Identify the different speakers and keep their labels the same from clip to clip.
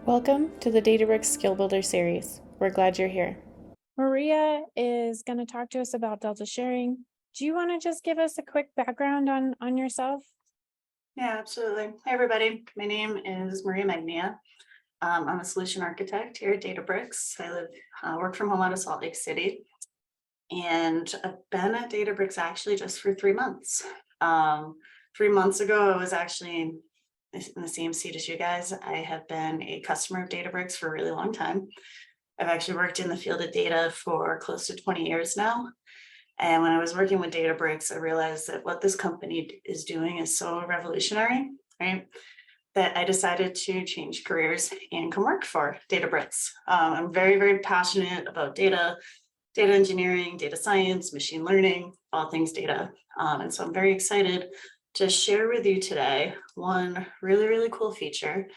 Speaker 1: Welcome to the Databricks Skill Builder series. We're glad you're here. Maria is going to talk to us about Delta sharing. Do you want to just give us a quick background on yourself?
Speaker 2: Yeah, absolutely. Hi, everybody. My name is Maria Magnia. I'm a solution architect here at Databricks. I work from home out of Salt Lake City, and I've been at Databricks actually just for 3 months. 3 months ago, I was actually in the same seat as you guys. I have been a customer of Databricks for a really long time. I've actually worked in the field of data for close to 20 years now. And when I was working with Databricks, I realized that what this company is doing is so revolutionary, right? That I decided to change careers and come work for Databricks. I'm very, very passionate about data engineering, data science, machine learning, all things data. And so I'm very excited to share with you today one really, really cool feature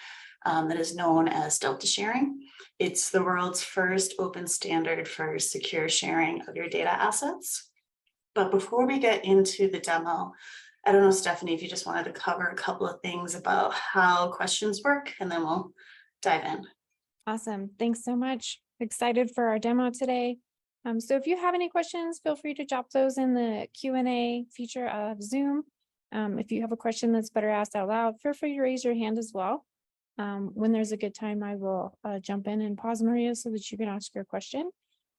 Speaker 2: that is known as Delta sharing. It's the world's first open standard for secure sharing of your data assets. But before we get into the demo, I don't know, Stephanie, if you just wanted to cover a couple of things about how questions work, and then we'll dive in.
Speaker 1: Awesome. Thanks so much. Excited for our demo today. So if you have any questions, feel free to drop those in the Q&A feature of Zoom. If you have a question that's better asked out loud, feel free to raise your hand as well. When there's a good time, I will jump in and pause Maria so that you can ask your question,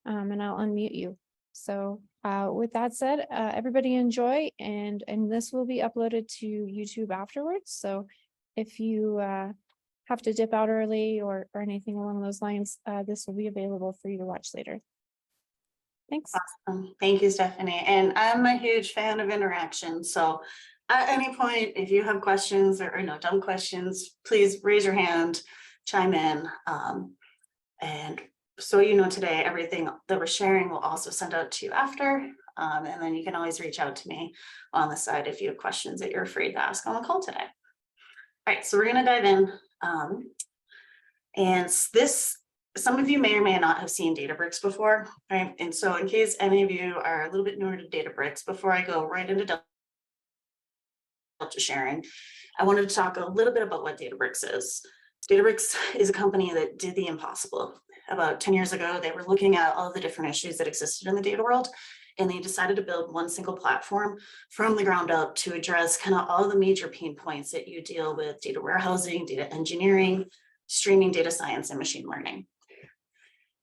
Speaker 1: and I'll unmute you. So with that said, everybody enjoy, and this will be uploaded to YouTube afterwards. So if you have to dip out early or anything along those lines, this will be available for you to watch later. Thanks.
Speaker 2: Awesome. Thank you, Stephanie. And I'm a huge fan of interaction. So at any point, if you have questions or no dumb questions, please raise your hand, chime in. And so you know, today, everything that we're sharing will also send out to you after. And then you can always reach out to me on the side if you have questions that you're afraid to ask on the call today. All right, so we're going to dive in. And this, some of you may or may not have seen Databricks before, right? And so in case any of you are a little bit newer to Databricks, before I go right into Delta sharing, I wanted to talk a little bit about what Databricks is. Databricks is a company that did the impossible. About 10 years ago, they were looking at all the different issues that existed in the data world, and they decided to build one single platform from the ground up to address kind of all the major pain points that you deal with: data warehousing, data engineering, streaming, data science, and machine learning.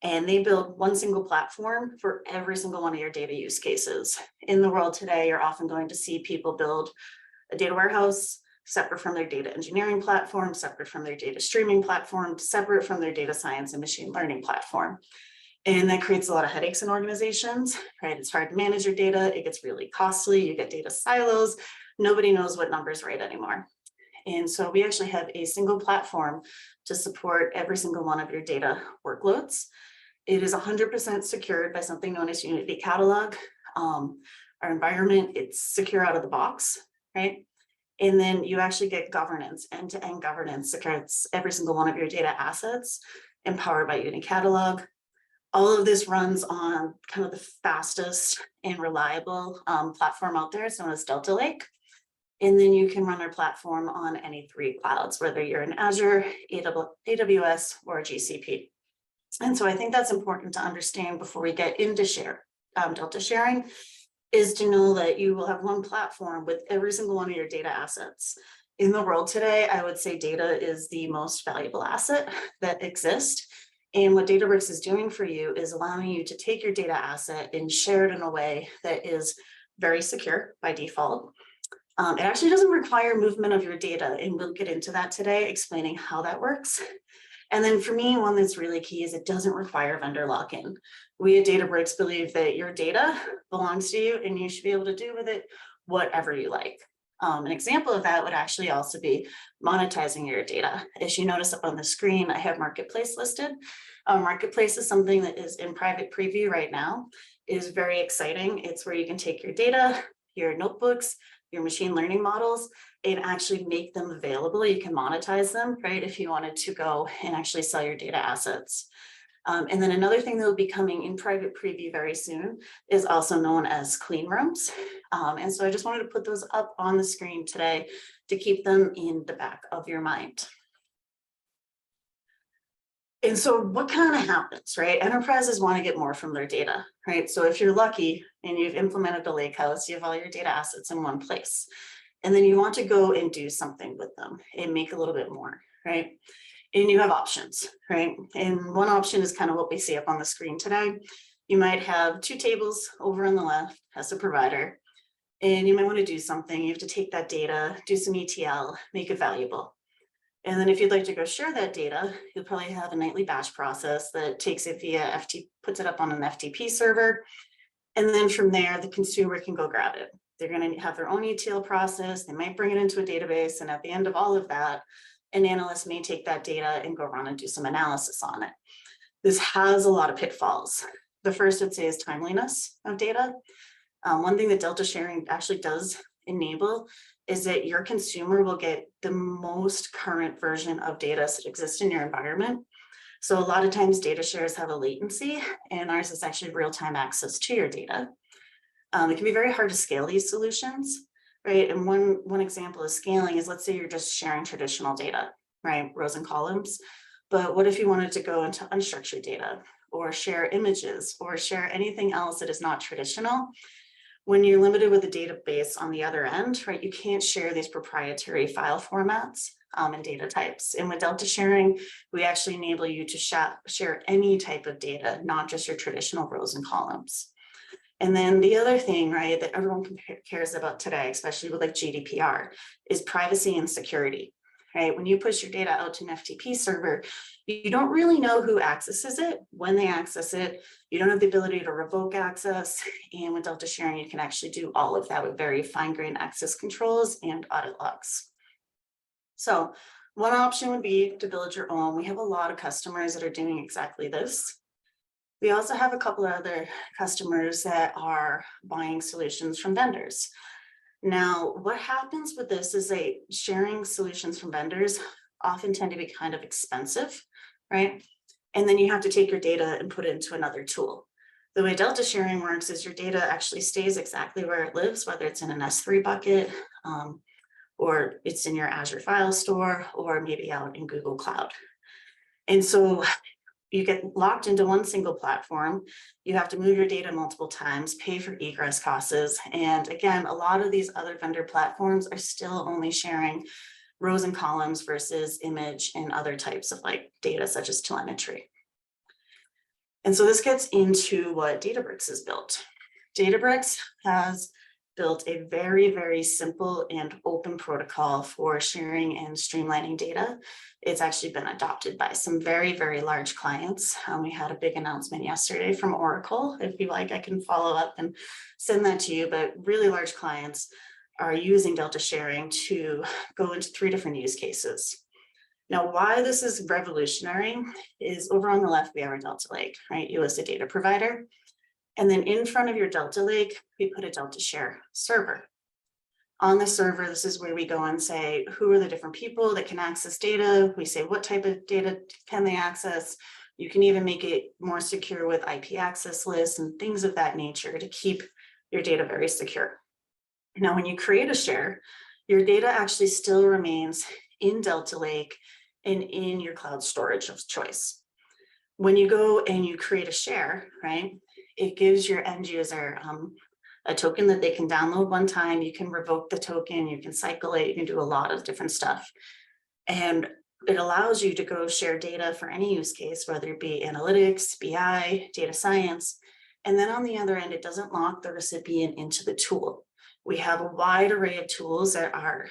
Speaker 2: And they build one single platform for every single one of your data use cases. In the world today, you're often going to see people build a data warehouse separate from their data engineering platform, separate from their data streaming platform, separate from their data science and machine learning platform. And that creates a lot of headaches in organizations, right? It's hard to manage your data. It gets really costly. You get data silos. Nobody knows what numbers right anymore. And so we actually have a single platform to support every single one of your data workloads. It is 100% secured by something known as Unity Catalog. Our environment, it's secure out of the box, right? And then you actually get governance, end-to-end governance across every single one of your data assets, empowered by Unity Catalog. All of this runs on kind of the fastest and reliable platform out there. It's known as Delta Lake. And then you can run our platform on any 3 clouds, whether you're in Azure, AWS, or GCP. And so I think that's important to understand before we get into Delta sharing, is to know that you will have one platform with every single one of your data assets. In the world today, I would say data is the most valuable asset that exists. And what Databricks is doing for you is allowing you to take your data asset and share it in a way that is very secure by default. It actually doesn't require movement of your data, and we'll get into that today, explaining how that works. And then for me, one that's really key is it doesn't require vendor lock-in. We at Databricks believe that your data belongs to you and you should be able to do with it whatever you like. An example of that would actually also be monetizing your data. As you notice up on the screen, I have Marketplace listed. Marketplace is something that is in private preview right now. It is very exciting. It's where you can take your data, your notebooks, your machine learning models, and actually make them available. You can monetize them, right? If you wanted to go and actually sell your data assets. And then another thing that will be coming in private preview very soon is also known as clean rooms. And so I just wanted to put those up on the screen today to keep them in the back of your mind. And so what kind of happens, right? Enterprises want to get more from their data, right? So if you're lucky and you've implemented a lakehouse, you have all your data assets in one place, and then you want to go and do something with them and make a little bit more, right? And you have options, right? And one option is kind of what we see up on the screen today. You might have two tables over on the left as a provider, and you might want to do something. You have to take that data, do some ETL, make it valuable. And then if you'd like to go share that data, you'll probably have a nightly batch process that takes it via puts it up on an FTP server. And then from there, the consumer can go grab it. They're going to have their own ETL process. They might bring it into a database. And at the end of all of that, an analyst may take that data and go run and do some analysis on it. This has a lot of pitfalls. The first I'd say is timeliness of data. One thing that Delta sharing actually does enable is that your consumer will get the most current version of data that exists in your environment. So a lot of times data shares have a latency, and ours is actually real-time access to your data. It can be very hard to scale these solutions, right? And one example of scaling is, let's say you're just sharing traditional data, right? Rows and columns. But what if you wanted to go into unstructured data or share images or share anything else that is not traditional? When you're limited with a database on the other end, right, you can't share these proprietary file formats and data types. And with Delta sharing, we actually enable you to share any type of data, not just your traditional rows and columns. And then the other thing, right, that everyone cares about today, especially with like GDPR, is privacy and security. Right? When you push your data out to an FTP server, you don't really know who accesses it, when they access it. You don't have the ability to revoke access. And with Delta sharing, you can actually do all of that with very fine-grained access controls and audit logs. So one option would be to build your own. We have a lot of customers that are doing exactly this. We also have a couple of other customers that are buying solutions from vendors. Now, what happens with this is sharing solutions from vendors often tend to be kind of expensive, right? And then you have to take your data and put it into another tool. The way Delta sharing works is your data actually stays exactly where it lives, whether it's in an S3 bucket, or it's in your Azure file store, or maybe out in Google Cloud. And so you get locked into one single platform. You have to move your data multiple times, pay for egress costs. And again, a lot of these other vendor platforms are still only sharing rows and columns versus image and other types of like data such as telemetry. And so this gets into what Databricks has built. Databricks has built a very, very simple and open protocol for sharing and streamlining data. It's actually been adopted by some very, very large clients. We had a big announcement yesterday from Oracle. If you like, I can follow up and send that to you, but really large clients are using Delta sharing to go into 3 different use cases. Now, why this is revolutionary is over on the left, we have our Delta Lake, right? You list a data provider. And then in front of your Delta Lake, we put a Delta Share server. On the server, this is where we go and say, who are the different people that can access data? We say, what type of data can they access? You can even make it more secure with IP access lists and things of that nature to keep your data very secure. Now, when you create a share, your data actually still remains in Delta Lake and in your cloud storage of choice. When you go and you create a share, right, it gives your end user a token that they can download one time. You can revoke the token, you can cycle it, you can do a lot of different stuff. And it allows you to go share data for any use case, whether it be analytics, BI, data science. And then on the other end, it doesn't lock the recipient into the tool. We have a wide array of tools that are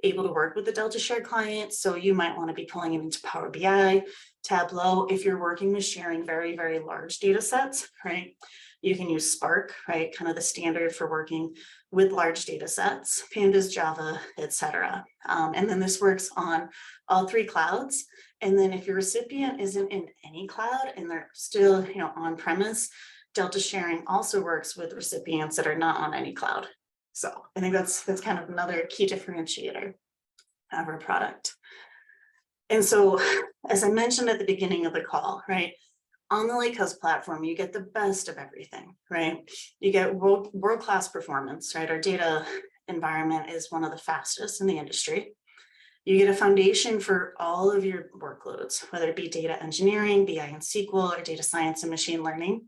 Speaker 2: able to work with the Delta Share client. So you might want to be pulling it into Power BI, Tableau. If you're working with sharing very, very large data sets, right? You can use Spark, right? Kind of the standard for working with large data sets, Pandas, Java, etc. And then this works on all 3 clouds. And then if your recipient isn't in any cloud and they're still, on premise, Delta sharing also works with recipients that are not on any cloud. So I think that's kind of another key differentiator of our product. And so, as I mentioned at the beginning of the call, right, on the Lakehouse platform, you get the best of everything, right? You get world-class performance, right? Our data environment is one of the fastest in the industry. You get a foundation for all of your workloads, whether it be data engineering, BI and SQL, or data science and machine learning.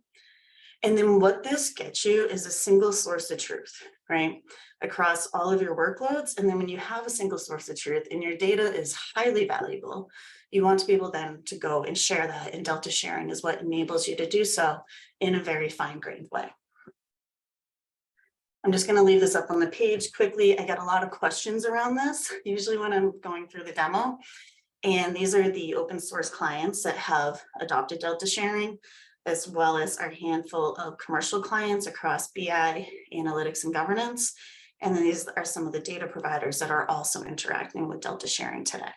Speaker 2: And then what this gets you is a single source of truth, right? Across all of your workloads. And then when you have a single source of truth and your data is highly valuable, you want to be able then to go and share that, and Delta sharing is what enables you to do so in a very fine-grained way. I'm just going to leave this up on the page quickly. I get a lot of questions around this, usually when I'm going through the demo. And these are the open source clients that have adopted Delta sharing, as well as our handful of commercial clients across BI, analytics, and governance. And then these are some of the data providers that are also interacting with Delta sharing today.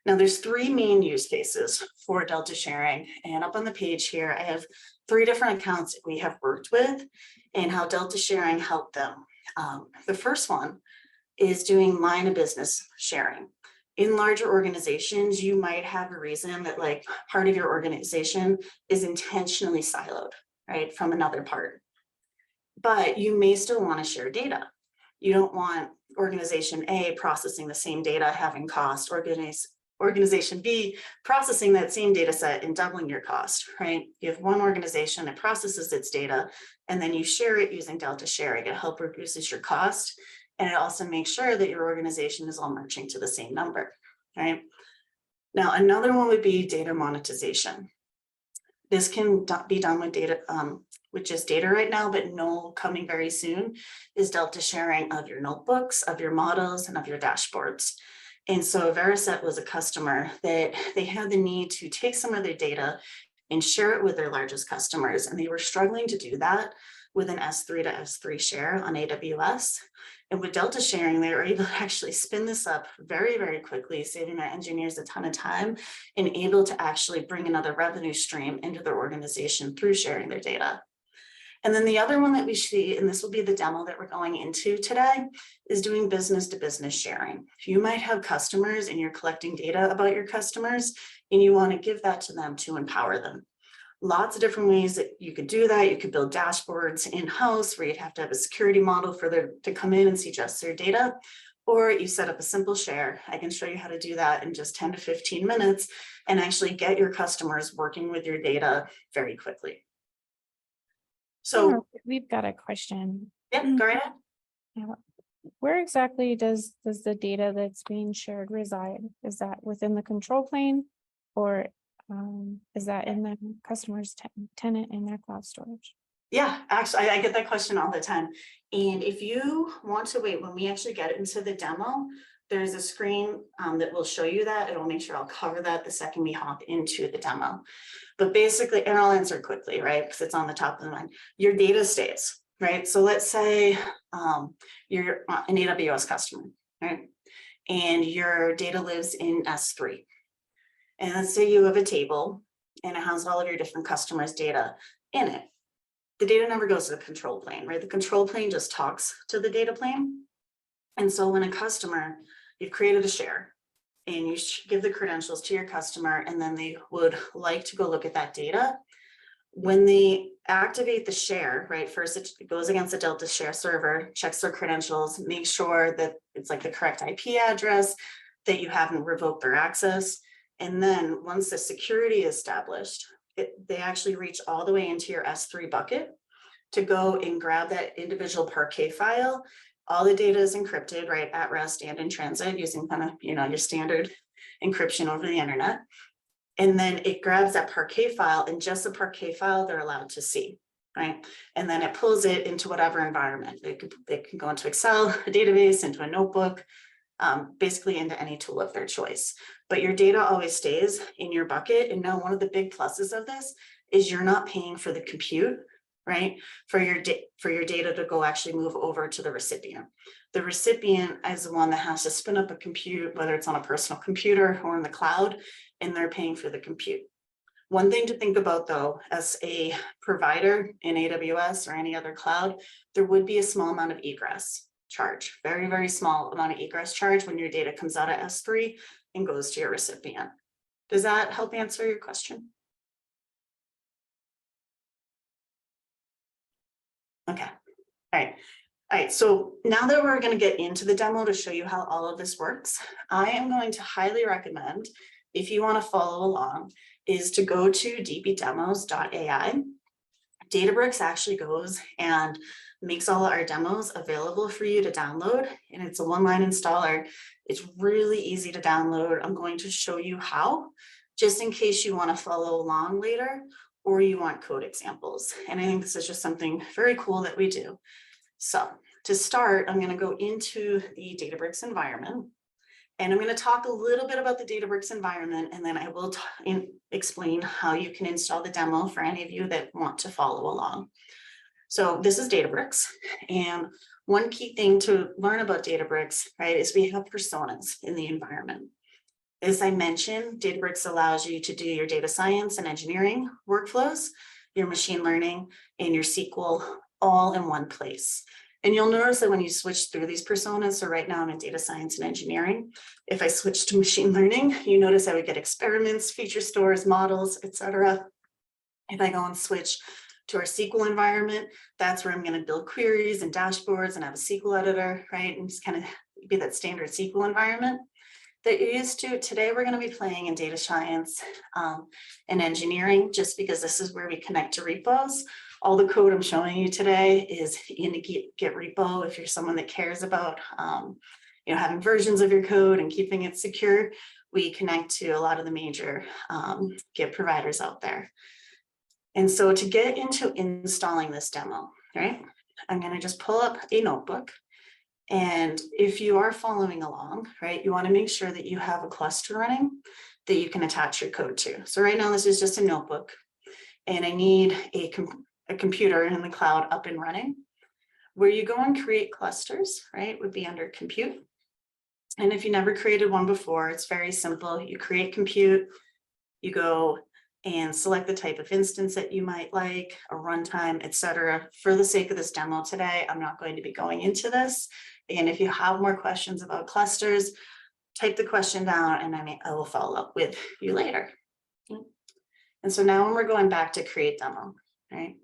Speaker 2: Now there's three main use cases for Delta sharing, and up on the page here, I have 3 different accounts that we have worked with and how Delta sharing helped them. The first one is doing line of business sharing. In larger organizations, you might have a reason that like part of your organization is intentionally siloed, right, from another part. But you may still want to share data. You don't want organization A processing the same data, having cost, organization B processing that same data set and doubling your cost, right? You have one organization that processes its data, and then you share it using Delta sharing. It helps reduces your cost, and it also makes sure that your organization is all marching to the same number, right? Now, another one would be data monetization. This can be done with data, which is data right now, but no, coming very soon is Delta sharing of your notebooks, of your models, and of your dashboards. And so Veriset was a customer that they had the need to take some of their data and share it with their largest customers. And they were struggling to do that with an S3 to S3 share on AWS. And with Delta sharing, they were able to actually spin this up very, very quickly, saving their engineers a ton of time and able to actually bring another revenue stream into their organization through sharing their data. And then the other one that we see, and this will be the demo that we're going into today, is doing business to business sharing. You might have customers and you're collecting data about your customers and you want to give that to them to empower them. Lots of different ways that you could do that. You could build dashboards in-house where you'd have to have a security model for them to come in and see just their data, or you set up a simple share. I can show you how to do that in just 10 to 15 minutes and actually get your customers working with your data very quickly. So
Speaker 1: we've got a question.
Speaker 2: yeah, go right ahead.
Speaker 1: Where exactly does the data that's being shared reside? Is that within the control plane, or is that in the customer's tenant in their cloud storage?
Speaker 2: Yeah, actually, I get that question all the time. And if you want to wait, when we actually get into the demo, there's a screen that will show you that. It'll make sure I'll cover that the second we hop into the demo. But basically, and I'll answer quickly, right? Because it's on the top of the mind. Your data stays, right? So let's say you're an AWS customer, right? And your data lives in S3. And let's say you have a table and it has all of your different customers' data in it. The data never goes to the control plane, right? The control plane just talks to the data plane. And so when a customer, you've created a share and you give the credentials to your customer, and then they would like to go look at that data. When they activate the share, right, first it goes against the Delta share server, checks their credentials, makes sure that it's like the correct IP address, that you haven't revoked their access. And then once the security is established, they actually reach all the way into your S3 bucket to go and grab that individual Parquet file. All the data is encrypted, right, at rest and in transit using kind of, your standard encryption over the internet. And then it grabs that Parquet file, and just the Parquet file they're allowed to see, right? And then it pulls it into whatever environment. They can go into Excel, a database, into a notebook, basically into any tool of their choice. But your data always stays in your bucket. And now one of the big pluses of this is you're not paying for the compute, right? For your data to go actually move over to the recipient. The recipient is the one that has to spin up a compute, whether it's on a personal computer or in the cloud, and they're paying for the compute. One thing to think about though, as a provider in AWS or any other cloud, there would be a small amount of egress charge, very, very small amount of egress charge when your data comes out of S3 and goes to your recipient. Does that help answer your question? Okay, all right. All right, so now that we're going to get into the demo to show you how all of this works, I am going to highly recommend, if you want to follow along, is to go to dbdemos.ai. Databricks actually goes and makes all our demos available for you to download, and it's a one-line installer. It's really easy to download. I'm going to show you how, just in case you want to follow along later or you want code examples. And I think this is just something very cool that we do. So to start, I'm going to go into the Databricks environment, and I'm going to talk a little bit about the Databricks environment, and then I will explain how you can install the demo for any of you that want to follow along. So this is Databricks, and one key thing to learn about Databricks, right, is we have personas in the environment. As I mentioned, Databricks allows you to do your data science and engineering workflows, your machine learning, and your SQL all in one place. And you'll notice that when you switch through these personas, so right now I'm in data science and engineering. If I switch to machine learning, you notice I would get experiments, feature stores, models, etc. If I go and switch to our SQL environment, that's where I'm going to build queries and dashboards and have a SQL editor, right? And just kind of be that standard SQL environment that you're used to. Today, we're going to be playing in data science and engineering, just because this is where we connect to repos. All the code I'm showing you today is in the Git repo. If you're someone that cares about having versions of your code and keeping it secure, we connect to a lot of the major Git providers out there. And so to get into installing this demo, right, I'm going to just pull up a notebook. And if you are following along, right, you want to make sure that you have a cluster running that you can attach your code to. So right now, this is just a notebook, and I need a computer in the cloud up and running. Where you go and create clusters, right, would be under compute. And if you never created one before, it's very simple. You create compute, you go and select the type of instance that you might like, a runtime, etc. For the sake of this demo today, I'm not going to be going into this. And if you have more questions about clusters, type the question down and I will follow up with you later. And so now when we're going back to create demo, right?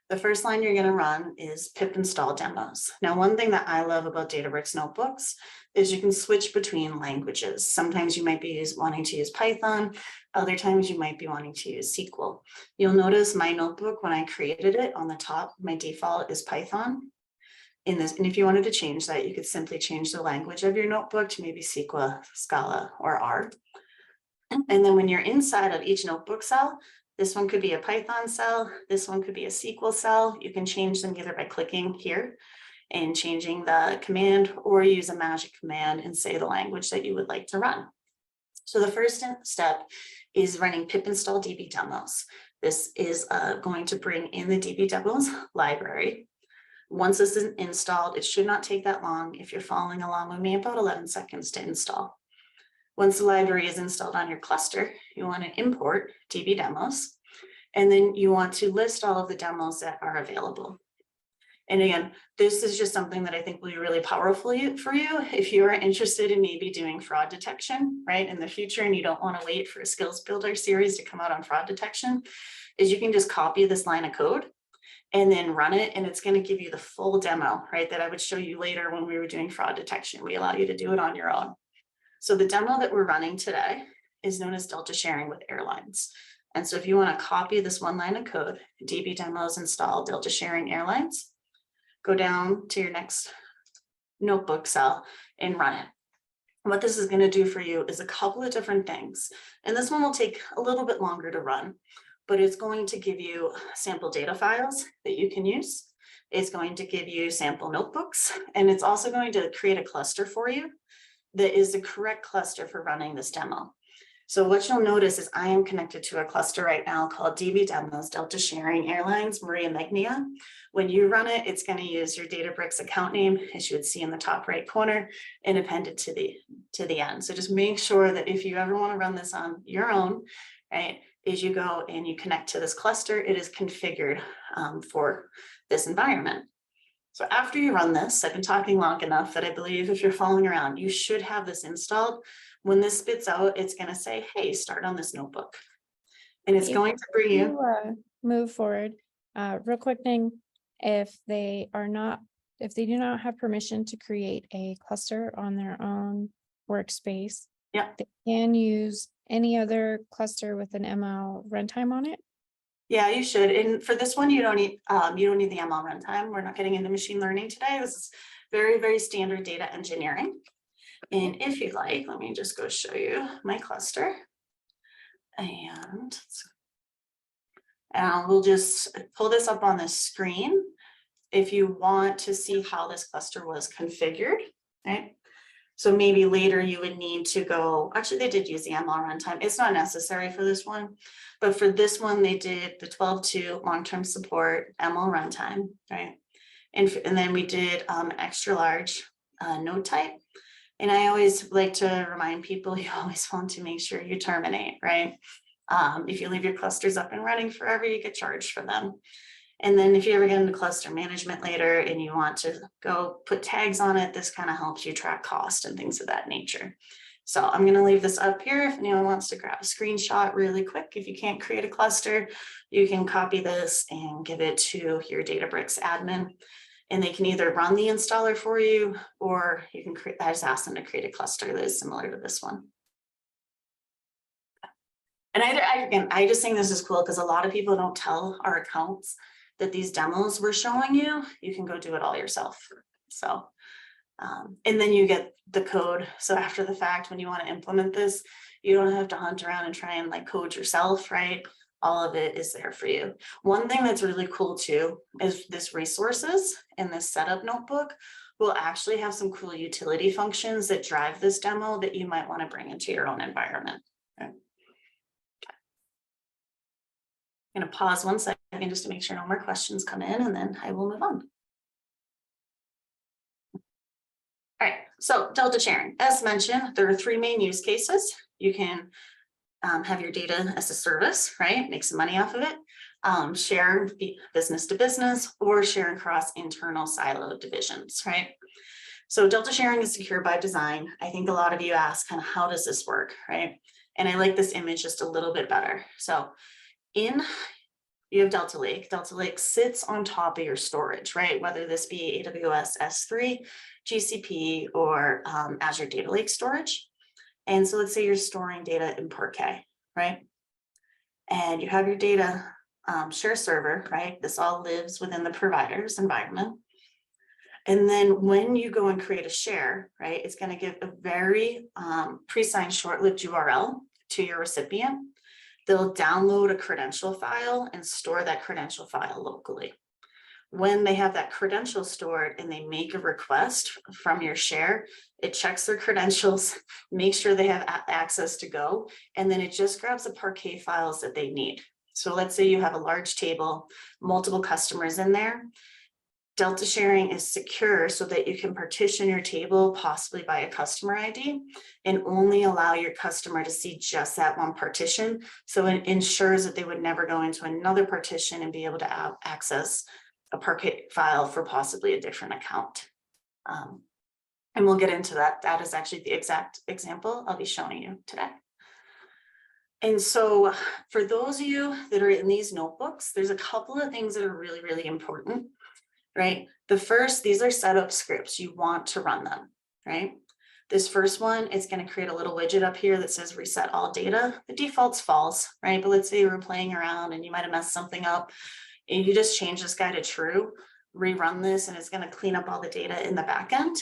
Speaker 2: The first line you're going to run is pip install demos. Now, one thing that I love about Databricks notebooks is you can switch between languages. Sometimes you might be wanting to use Python. Other times you might be wanting to use SQL. You'll notice my notebook, when I created it on the top, my default is Python. And if you wanted to change that, you could simply change the language of your notebook to maybe SQL, Scala, or R. And then when you're inside of each notebook cell, this one could be a Python cell, this one could be a SQL cell. You can change them either by clicking here and changing the command, or use a magic command and say the language that you would like to run. So the first step is running pip install db demos. This is going to bring in the db demos library. Once this is installed, it should not take that long. If you're following along with me, about 11 seconds to install. Once the library is installed on your cluster, you want to import db demos, and then you want to list all of the demos that are available. And again, this is just something that I think will be really powerful for you if you are interested in maybe doing fraud detection, right, in the future, and you don't want to wait for a skills builder series to come out on fraud detection, is you can just copy this line of code and then run it, and it's going to give you the full demo, right, that I would show you later when we were doing fraud detection. We allow you to do it on your own. So the demo that we're running today is known as Delta Sharing with Airlines. And so if you want to copy this one line of code, db demos install Delta Sharing Airlines, go down to your next notebook cell and run it. What this is going to do for you is a couple of different things. And this one will take a little bit longer to run, but it's going to give you sample data files that you can use. It's going to give you sample notebooks, and it's also going to create a cluster for you that is the correct cluster for running this demo. So what you'll notice is I am connected to a cluster right now called DB Demos Delta Sharing Airlines Maria Magnia. When you run it, it's going to use your Databricks account name, as you would see in the top right corner, and append it to the end. So just make sure that if you ever want to run this on your own, right, is you go and you connect to this cluster, it is configured for this environment. So after you run this, I've been talking long enough that I believe if you're following around, you should have this installed. When this spits out, it's going to say, hey, start on this notebook. And it's going to bring you.
Speaker 1: Move forward. Real quick thing, if they are not if they do not have permission to create a cluster on their own workspace,
Speaker 2: Yeah.
Speaker 1: they can use any other cluster with an ML runtime on it.
Speaker 2: Yeah, you should. And for this one, you don't need the ML runtime. We're not getting into machine learning today. This is very, very standard data engineering. And if you like, let me just go show you my cluster. And we'll just pull this up on the screen if you want to see how this cluster was configured, right? So maybe later you would need to go, actually they did use the ML runtime. It's not necessary for this one, but for this one, they did the 12.2 long-term support ML runtime, right? And then we did extra large node type. And I always like to remind people, you always want to make sure you terminate, right? If you leave your clusters up and running forever, you get charged for them. And then if you ever get into cluster management later and you want to go put tags on it, this kind of helps you track cost and things of that nature. So I'm going to leave this up here. If anyone wants to grab a screenshot really quick, if you can't create a cluster, you can copy this and give it to your Databricks admin. And they can either run the installer for you, or you can create, I just ask them to create a cluster that is similar to this one. And I just think this is cool because a lot of people don't tell our accounts that these demos we're showing you, you can go do it all yourself. So, and then you get the code. So after the fact, when you want to implement this, you don't have to hunt around and try and like code yourself, right? All of it is there for you. One thing that's really cool too is this resources and this setup notebook will actually have some cool utility functions that drive this demo that you might want to bring into your own environment. Okay. I'm going to pause 1 second just to make sure no more questions come in, and then I will move on. All right, so Delta sharing. As mentioned, there are 3 main use cases. You can have your data as a service, right? Make some money off of it. Share business to business, or share across internal siloed divisions, right? So Delta sharing is secure by design. I think a lot of you ask kind of how does this work, right? And I like this image just a little bit better. So you have Delta Lake. Delta Lake sits on top of your storage, right? Whether this be AWS S3, GCP, or Azure Data Lake storage. And so let's say you're storing data in Parquet, right? And you have your data share server, right? This all lives within the provider's environment. And then when you go and create a share, right, it's going to give a very pre-signed short-lived URL to your recipient. They'll download a credential file and store that credential file locally. When they have that credential stored and they make a request from your share, it checks their credentials, makes sure they have access to go, and then it just grabs the Parquet files that they need. So let's say you have a large table, multiple customers in there. Delta sharing is secure so that you can partition your table possibly by a customer ID and only allow your customer to see just that one partition. So it ensures that they would never go into another partition and be able to access a Parquet file for possibly a different account. And we'll get into that. That is actually the exact example I'll be showing you today. And so for those of you that are in these notebooks, there's a couple of things that are really, really important. Right? The first, these are setup scripts. You want to run them, right? This first one is going to create a little widget up here that says reset all data. The default's false, right? But let's say you were playing around and you might have messed something up and you just change this guy to true, rerun this, and it's going to clean up all the data in the back end.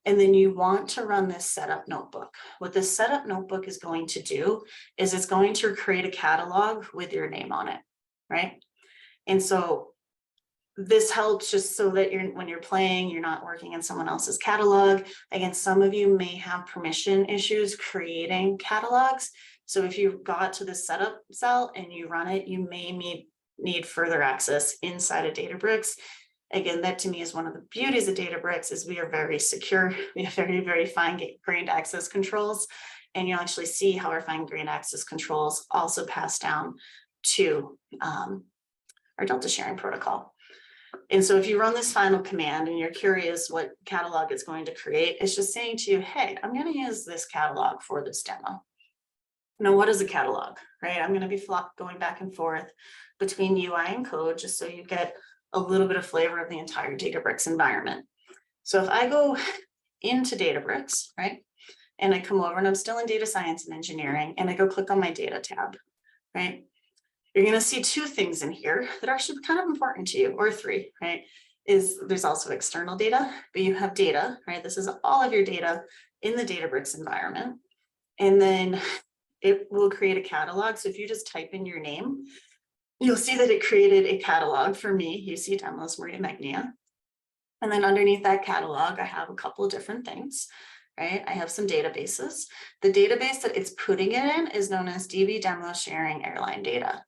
Speaker 2: And then you want to run this setup notebook. What this setup notebook is going to do is it's going to create a catalog with your name on it, right? And so this helps just so that when you're playing, you're not working in someone else's catalog. Again, some of you may have permission issues creating catalogs. So if you got to the setup cell and you run it, you may need further access inside of Databricks. Again, that to me is one of the beauties of Databricks is we are very secure. We have very, very fine-grained access controls. And you'll actually see how our fine-grained access controls also pass down to our Delta sharing protocol. And so if you run this final command and you're curious what catalog it's going to create, it's just saying to you, hey, I'm going to use this catalog for this demo. Now, what is a catalog, right? I'm going to be going back and forth between UI and code just so you get a little bit of flavor of the entire Databricks environment. So if I go into Databricks, right, and I come over and I'm still in data science and engineering, and I go click on my data tab, right, you're going to see two things in here that are actually kind of important to you, or three, right? Is there's also external data, but you have data, right? This is all of your data in the Databricks environment. And then it will create a catalog. So if you just type in your name, you'll see that it created a catalog for me, UC Demos Maria Magnia. And then underneath that catalog, I have a couple of different things, right? I have some databases. The database that it's putting it in is known as DB Demo Sharing Airline Data.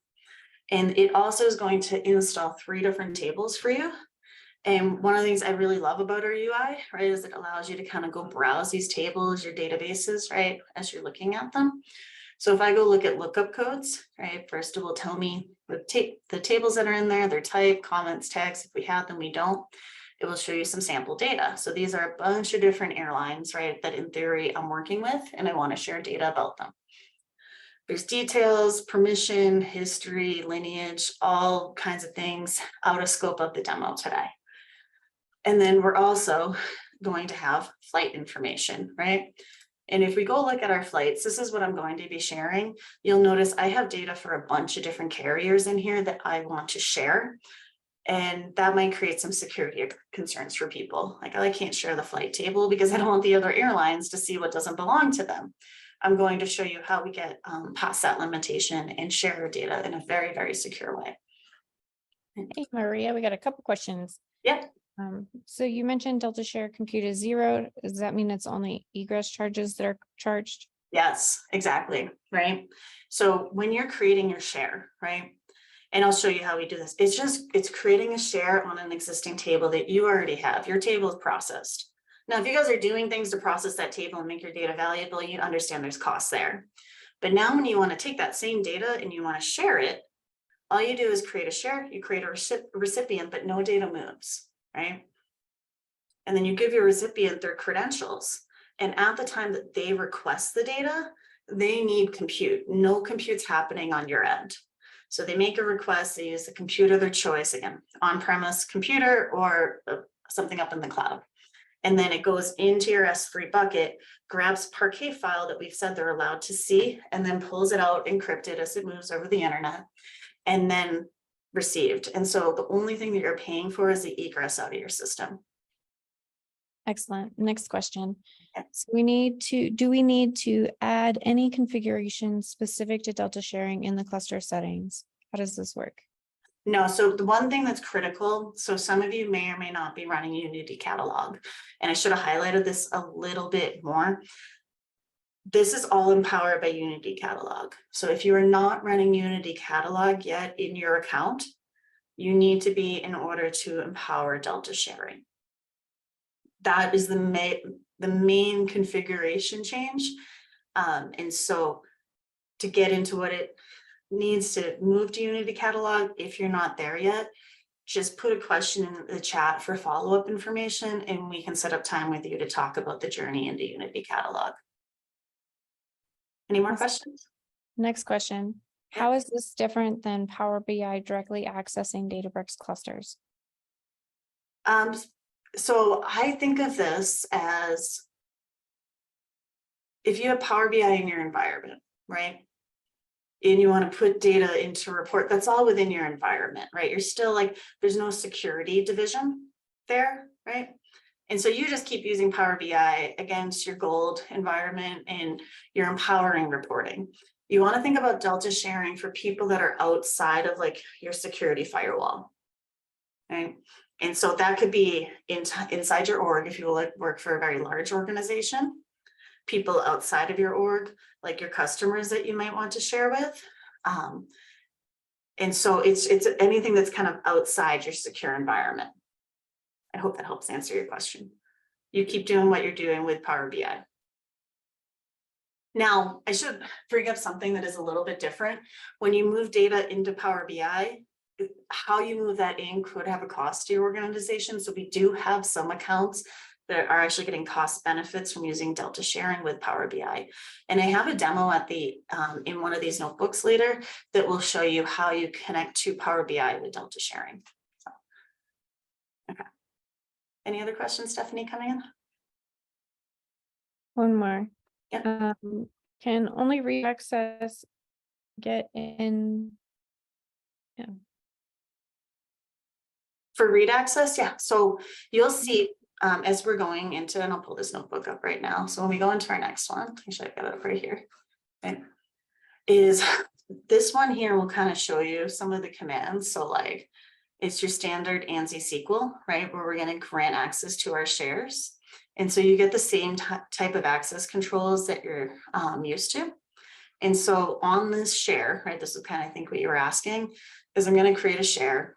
Speaker 2: And it also is going to install 3 different tables for you. And one of the things I really love about our UI, right, is it allows you to kind of go browse these tables, your databases, right, as you're looking at them. So if I go look at lookup codes, right, first it will tell me the tables that are in there, their type, comments, tags. If we have them, we don't. It will show you some sample data. So these are a bunch of different airlines, right, that in theory I'm working with, and I want to share data about them. There's details, permission, history, lineage, all kinds of things out of scope of the demo today. And then we're also going to have flight information, right? And if we go look at our flights, this is what I'm going to be sharing. You'll notice I have data for a bunch of different carriers in here that I want to share. And that might create some security concerns for people. Like, I can't share the flight table because I don't want the other airlines to see what doesn't belong to them. I'm going to show you how we get past that limitation and share our data in a very, very secure way.
Speaker 1: Hey, Maria, we got a couple questions.
Speaker 2: Yeah.
Speaker 1: So you mentioned Delta Share Compute is 0. Does that mean it's only egress charges that are charged?
Speaker 2: Yes, exactly. Right. So when you're creating your share, right, and I'll show you how we do this. It's creating a share on an existing table that you already have. Your table is processed. Now, if you guys are doing things to process that table and make your data valuable, you understand there's costs there. But now when you want to take that same data and you want to share it, all you do is create a share, you create a recipient, but no data moves, right? And then you give your recipient their credentials. And at the time that they request the data, they need compute. No compute's happening on your end. So they make a request, they use the computer of their choice, again, on-premise computer or something up in the cloud. And then it goes into your S3 bucket, grabs Parquet file that we've said they're allowed to see, and then pulls it out encrypted as it moves over the internet, and then received. And so the only thing that you're paying for is the egress out of your system.
Speaker 1: Excellent. Next question.
Speaker 2: Yeah.
Speaker 1: So do we need to add any configuration specific to Delta sharing in the cluster settings? How does this work?
Speaker 2: No, so the one thing that's critical, so some of you may or may not be running Unity Catalog, and I should have highlighted this a little bit more. This is all empowered by Unity Catalog. So if you are not running Unity Catalog yet in your account, you need to be in order to empower Delta sharing. That is the main configuration change. And so to get into what it needs to move to Unity Catalog, if you're not there yet, just put a question in the chat for follow-up information, and we can set up time with you to talk about the journey into Unity Catalog. Any more questions?
Speaker 1: Next question. How is this different than Power BI directly accessing Databricks clusters?
Speaker 2: So I think of this as if you have Power BI in your environment, right? And you want to put data into a report, that's all within your environment, right? You're still like, there's no security division there, right? And so you just keep using Power BI against your gold environment and your empowering reporting. You want to think about Delta sharing for people that are outside of like your security firewall, right? And so that could be inside your org if you work for a very large organization, people outside of your org, like your customers that you might want to share with. And so it's anything that's kind of outside your secure environment. I hope that helps answer your question. You keep doing what you're doing with Power BI. Now, I should bring up something that is a little bit different. When you move data into Power BI, how you move that in could have a cost to your organization. So we do have some accounts that are actually getting cost benefits from using Delta sharing with Power BI. And I have a demo at the in one of these notebooks later that will show you how you connect to Power BI with Delta sharing. So Any other questions, Stephanie, coming in?
Speaker 1: One more.
Speaker 2: Yeah.
Speaker 1: Can only read access get in? Yeah.
Speaker 2: For read access, yeah, so you'll see, as we're going into, and I'll pull this notebook up right now, so when we go into our next one, actually I've got it up right here. Okay, is this one here will kind of show you some of the commands, so like, it's your standard ANSI SQL, right, where we're gonna grant access to our shares. And so you get the same type of access controls that you're used to. And so on this share, right, this is kind of, I think what you were asking, is I'm going to create a share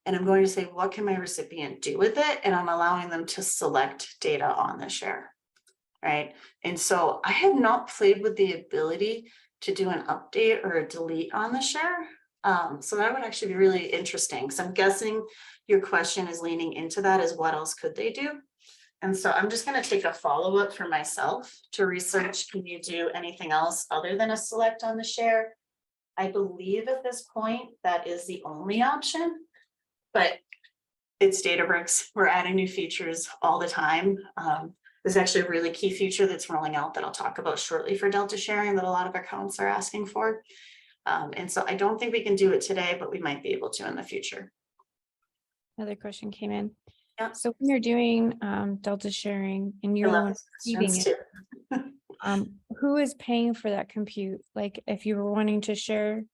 Speaker 2: and I'm going to say, what can my recipient do with it? And I'm allowing them to select data on the share, right? And so I have not played with the ability to do an update or a delete on the share. So that would actually be really interesting. because I'm guessing your question is leaning into that as what else could they do? And so I'm just going to take a follow-up for myself to research, can you do anything else other than a select on the share? I believe at this point that is the only option, but it's Databricks. We're adding new features all the time. There's actually a really key feature that's rolling out that I'll talk about shortly for Delta sharing that a lot of accounts are asking for. And so I don't think we can do it today, but we might be able to in the future.
Speaker 1: Another question came in.
Speaker 2: Yeah.
Speaker 1: So when you're doing Delta sharing and
Speaker 2: I
Speaker 1: you're the
Speaker 2: love
Speaker 1: one
Speaker 2: those
Speaker 1: receiving
Speaker 2: questions
Speaker 1: it,
Speaker 2: too.
Speaker 1: who is paying for that compute? Like if you were wanting to share,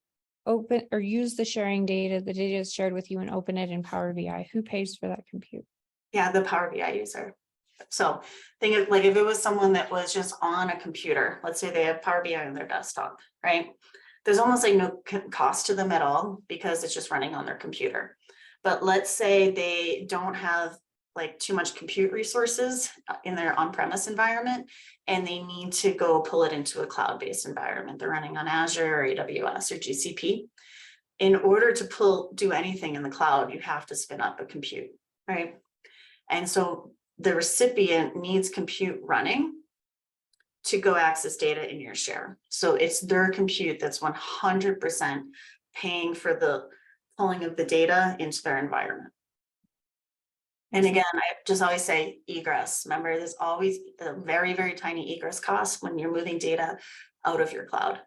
Speaker 1: open or use the sharing data, the data is shared with you and open it in Power BI, who pays for that compute?
Speaker 2: Yeah, the Power BI user. So think of like if it was someone that was just on a computer, let's say they have Power BI on their desktop, right? There's almost like no cost to them at all because it's just running on their computer. But let's say they don't have like too much compute resources in their on-premise environment and they need to go pull it into a cloud-based environment. They're running on Azure or AWS or GCP. In order to do anything in the cloud, you have to spin up a compute, right? And so the recipient needs compute running to go access data in your share. So it's their compute that's 100% paying for the pulling of the data into their environment. And again, I just always say egress. Remember, there's always a very, very tiny egress cost when you're moving data out of your cloud.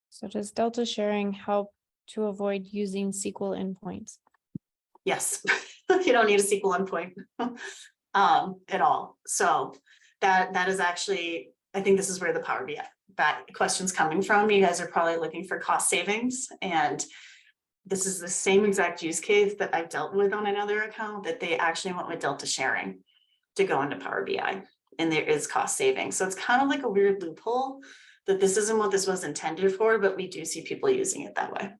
Speaker 1: So does Delta sharing help to avoid using SQL endpoints?
Speaker 2: Yes, you don't need a SQL endpoint at all. So that is actually, I think this is where the Power BI question's coming from. You guys are probably looking for cost savings, and this is the same exact use case that I've dealt with on another account that they actually went with Delta sharing to go into Power BI, and there is cost savings. So it's kind of like a weird loophole that this isn't what this was intended for, but we do see people using it that way.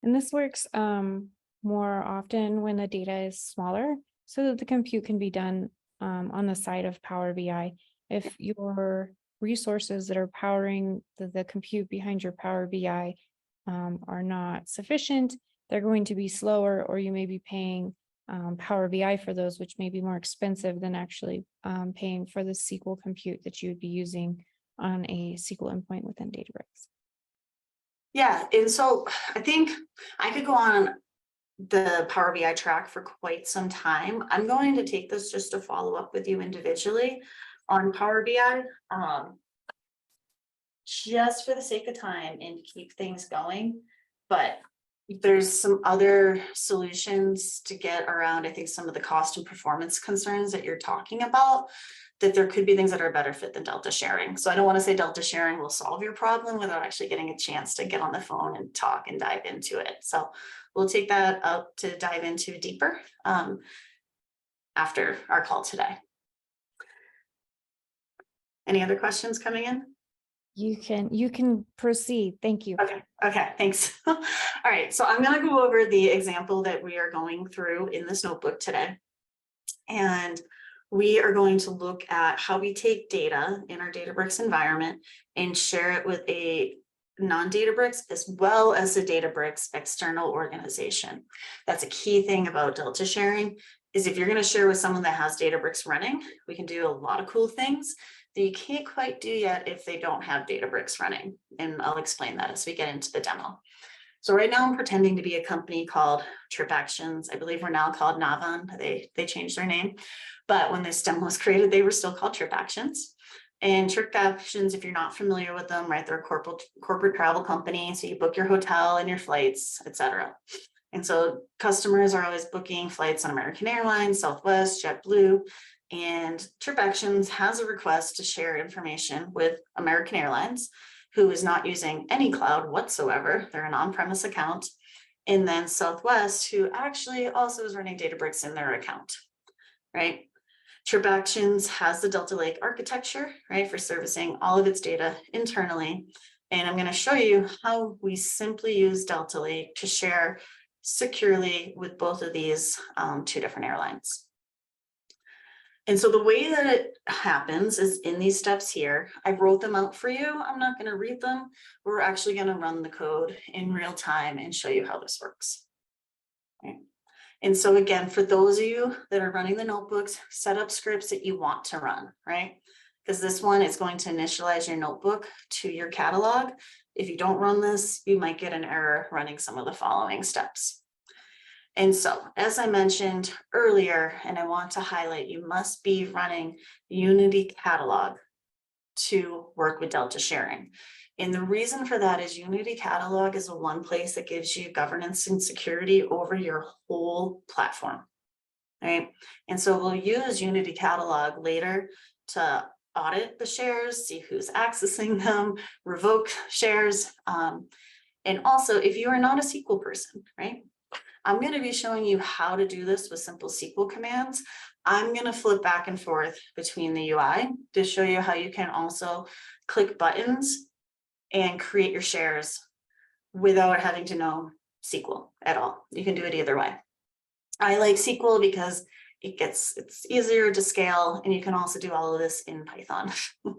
Speaker 1: And this works more often when the data is smaller so that the compute can be done on the side of Power BI. If your resources that are powering the compute behind your Power BI are not sufficient, they're going to be slower, or you may be paying Power BI for those, which may be more expensive than actually paying for the SQL compute that you would be using on a SQL endpoint within Databricks.
Speaker 2: Yeah, and so I think I could go on the Power BI track for quite some time. I'm going to take this just to follow up with you individually on Power BI, just for the sake of time and to keep things going. But there's some other solutions to get around, I think, some of the cost and performance concerns that you're talking about, that there could be things that are a better fit than Delta sharing. So I don't want to say Delta sharing will solve your problem without actually getting a chance to get on the phone and talk and dive into it. So we'll take that up to dive into deeper after our call today. Any other questions coming in?
Speaker 1: You can proceed. Thank you.
Speaker 2: Okay, thanks. All right, so I'm going to go over the example that we are going through in this notebook today. And we are going to look at how we take data in our Databricks environment and share it with a non-Databricks as well as a Databricks external organization. That's a key thing about Delta sharing, is if you're going to share with someone that has Databricks running, we can do a lot of cool things that you can't quite do yet if they don't have Databricks running. And I'll explain that as we get into the demo. So right now I'm pretending to be a company called TripActions. I believe we're now called Navan. They changed their name. But when this demo was created, they were still called TripActions. And TripActions, if you're not familiar with them, right, they're a corporate travel company. So you book your hotel and your flights, etc. And so customers are always booking flights on American Airlines, Southwest, JetBlue, and TripActions has a request to share information with American Airlines, who is not using any cloud whatsoever. They're an on-premise account. And then Southwest, who actually also is running Databricks in their account, right? TripActions has the Delta Lake architecture, right, for servicing all of its data internally. And I'm going to show you how we simply use Delta Lake to share securely with both of these two different airlines. And so the way that it happens is in these steps here. I wrote them out for you. I'm not going to read them. We're actually going to run the code in real time and show you how this works. Okay. And so again, for those of you that are running the notebooks, set up scripts that you want to run, right? Because this one is going to initialize your notebook to your catalog. If you don't run this, you might get an error running some of the following steps. And so, as I mentioned earlier, and I want to highlight, you must be running Unity Catalog to work with Delta sharing. And the reason for that is Unity Catalog is the one place that gives you governance and security over your whole platform, right? And so we'll use Unity Catalog later to audit the shares, see who's accessing them, revoke shares. And also, if you are not a SQL person, right? I'm going to be showing you how to do this with simple SQL commands. I'm going to flip back and forth between the UI to show you how you can also click buttons and create your shares without having to know SQL at all. You can do it either way. I like SQL because it's easier to scale, and you can also do all of this in Python. All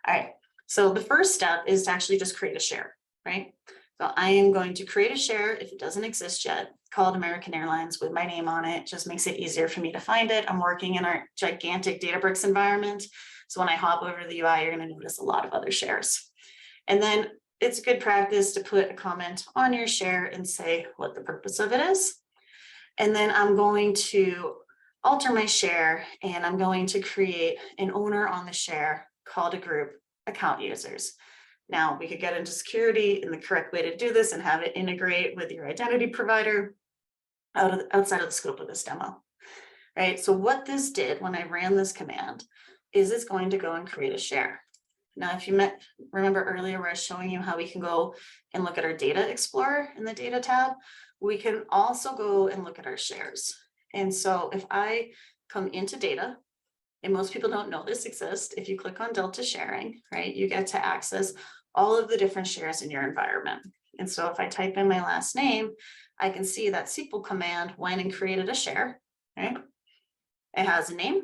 Speaker 2: right, so the first step is to actually just create a share, right? So I am going to create a share if it doesn't exist yet, called American Airlines with my name on it. Just makes it easier for me to find it. I'm working in our gigantic Databricks environment. So when I hop over to the UI, you're going to notice a lot of other shares. And then it's good practice to put a comment on your share and say what the purpose of it is. And then I'm going to alter my share, and I'm going to create an owner on the share called a group account users. Now we could get into security and the correct way to do this and have it integrate with your identity provider outside of the scope of this demo, right? So what this did when I ran this command is it's going to go and create a share. Now, if you remember earlier where I was showing you how we can go and look at our data explorer in the data tab, we can also go and look at our shares. And so if I come into data, and most people don't know this exists, if you click on Delta sharing, right, you get to access all of the different shares in your environment. And so if I type in my last name, I can see that SQL command went and created a share, right? It has a name.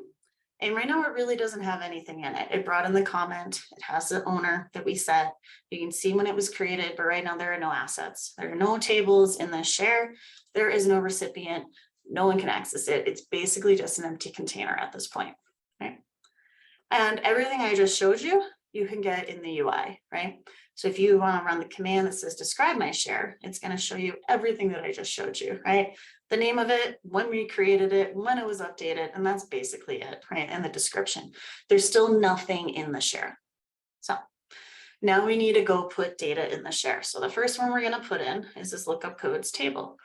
Speaker 2: And right now it really doesn't have anything in it. It brought in the comment. It has the owner that we set. You can see when it was created, but right now there are no assets. There are no tables in the share. There is no recipient. No one can access it. It's basically just an empty container at this point, right? And everything I just showed you, you can get in the UI, right? So if you want to run the command that says describe my share, it's going to show you everything that I just showed you, right? The name of it, when we created it, when it was updated, and that's basically it, right? And the description. There's still nothing in the share. So now we need to go put data in the share. So the first one we're going to put in is this lookup codes table.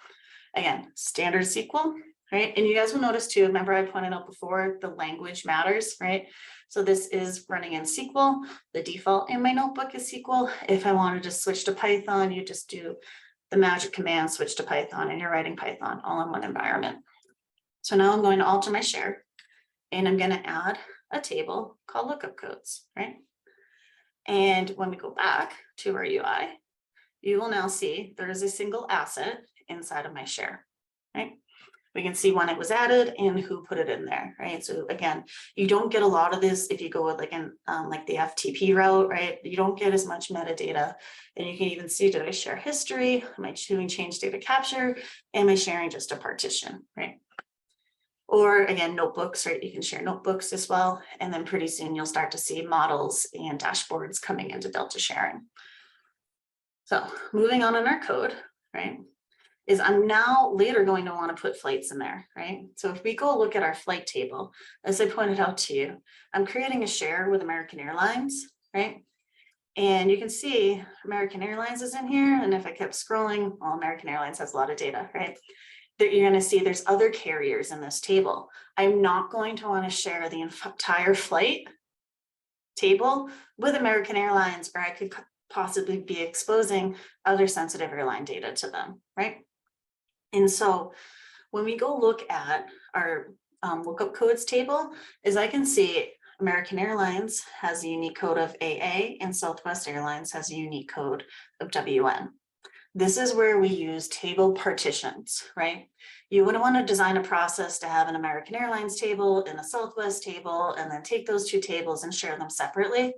Speaker 2: Again, standard SQL, right? And you guys will notice too, remember I pointed out before, the language matters, right? So this is running in SQL. The default in my notebook is SQL. If I wanted to switch to Python, you just do the magic command, switch to Python, and you're writing Python all in one environment. So now I'm going to alter my share, and I'm going to add a table called lookup codes, right? And when we go back to our UI, you will now see there is a single asset inside of my share, right? We can see when it was added and who put it in there, right? So again, you don't get a lot of this if you go with like the FTP route, right? You don't get as much metadata, and you can even see, did I share history? Am I doing change data capture? Am I sharing just a partition, right? Or again, notebooks, right? You can share notebooks as well. And then pretty soon you'll start to see models and dashboards coming into Delta sharing. So moving on in our code, right, is I'm now later going to want to put flights in there, right? So if we go look at our flight table, as I pointed out to you, I'm creating a share with American Airlines, right? And you can see American Airlines is in here. And if I kept scrolling, well, American Airlines has a lot of data, right? That you're going to see there's other carriers in this table. I'm not going to want to share the entire flight table with American Airlines, or I could possibly be exposing other sensitive airline data to them, right? And so when we go look at our lookup codes table, as I can see, American Airlines has a unique code of AA and Southwest Airlines has a unique code of WN. This is where we use table partitions, right? You wouldn't want to design a process to have an American Airlines table and a Southwest table, and then take those two tables and share them separately,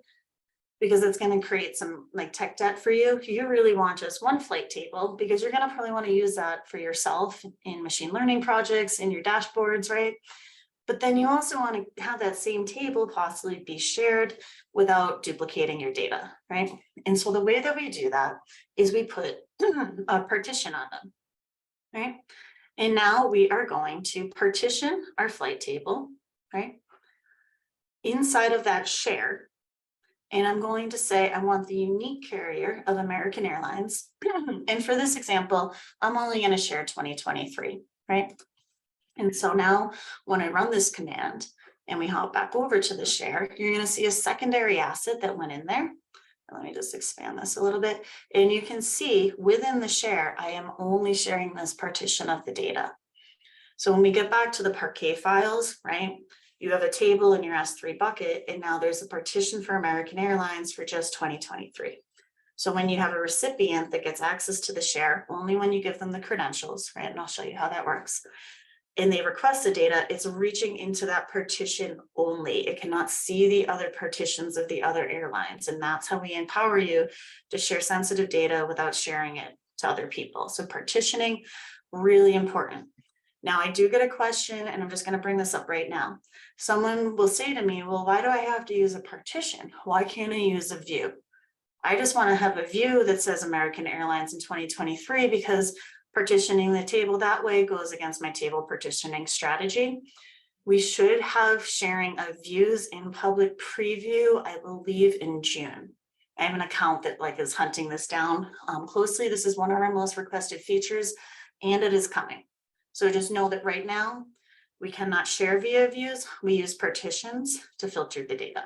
Speaker 2: because it's going to create some like tech debt for you. You really want just one flight table, because you're going to probably want to use that for yourself in machine learning projects, in your dashboards, right? But then you also want to have that same table possibly be shared without duplicating your data, right? And so the way that we do that is we put a partition on them, right? And now we are going to partition our flight table, right? Inside of that share. And I'm going to say, I want the unique carrier of American Airlines. And for this example, I'm only going to share 2023, right? And so now when I run this command and we hop back over to the share, you're going to see a secondary asset that went in there. Let me just expand this a little bit. And you can see within the share, I am only sharing this partition of the data. So when we get back to the Parquet files, right, you have a table in your S3 bucket, and now there's a partition for American Airlines for just 2023. So when you have a recipient that gets access to the share, only when you give them the credentials, right, and I'll show you how that works, and they request the data, it's reaching into that partition only. It cannot see the other partitions of the other airlines. And that's how we empower you to share sensitive data without sharing it to other people. So partitioning, really important. Now I do get a question, and I'm just going to bring this up right now. Someone will say to me, well, why do I have to use a partition? Why can't I use a view? I just want to have a view that says American Airlines in 2023, because partitioning the table that way goes against my table partitioning strategy. We should have sharing of views in public preview, I believe in June. I have an account that like is hunting this down closely. This is one of our most requested features, and it is coming. So just know that right now we cannot share via views. We use partitions to filter the data.